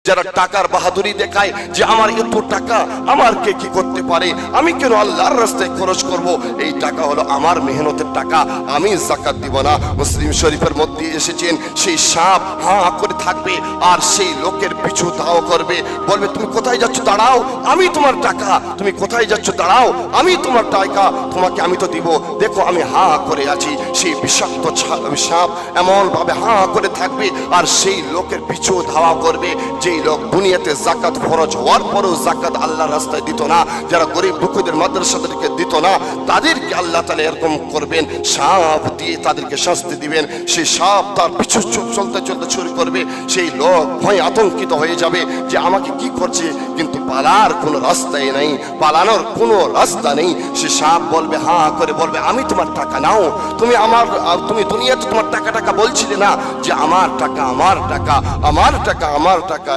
যারা টাকার বাহাদুরি দেখায় যে আমার এত টাকা, আমার কে কি করতে পারে, আমি কেন আল্লাহর রাস্তায় খরচ করব, এই টাকা হলো আমার মেহনতের টাকা, আমি যাকাত দিব না। মুসলিম শরীফের মধ্যে এসেছেন সেই সাপ হাঁ করে থাকবে আর সেই লোকের পিছু ধাও করবে, বলবে তুমি কোথায় যাচ্ছ, দাঁড়াও, আমি তোমার টাকা, তুমি কোথায় যাচ্ছ, দাঁড়াও, আমি তোমার টাকা, তোমাকে আমি তো দিব, দেখো আমি হাঁ করে আছি। সেই বিষাক্ত সাপ এমন ভাবে হাঁ করে থাকবে আর সেই লোকের পিছু ধাওয়া করবে যেই লোক দুনিয়াতে যাকাত ফরজ হওয়ার পরেও যাকাত আল্লাহর রাস্তায় দিত না, যারা গরিব দুঃখীদের মাদ্রাসাদেরকে দিত না, তাদেরকে আল্লাহ তাআলা এরকম করবেন, সাপ দিয়ে তাদেরকে শাস্তি দিবেন। সেই সাপ তার পিছু চলতে চলতে শুরু করবে, সেই লোক ভয় আতঙ্কিত হয়ে যাবে যে আমাকে কি করছে, কিন্তু পালার কোনো রাস্তাই নেই, পালানোর কোনো রাস্তা নেই। সে সাপ বলবে, হাঁ করে বলবে, আমি তোমার টাকা নাও, তুমি দুনিয়াতে তোমার টাকা টাকা বলছিলে না, যে আমার টাকা আমার টাকা আমার টাকা আমার টাকা,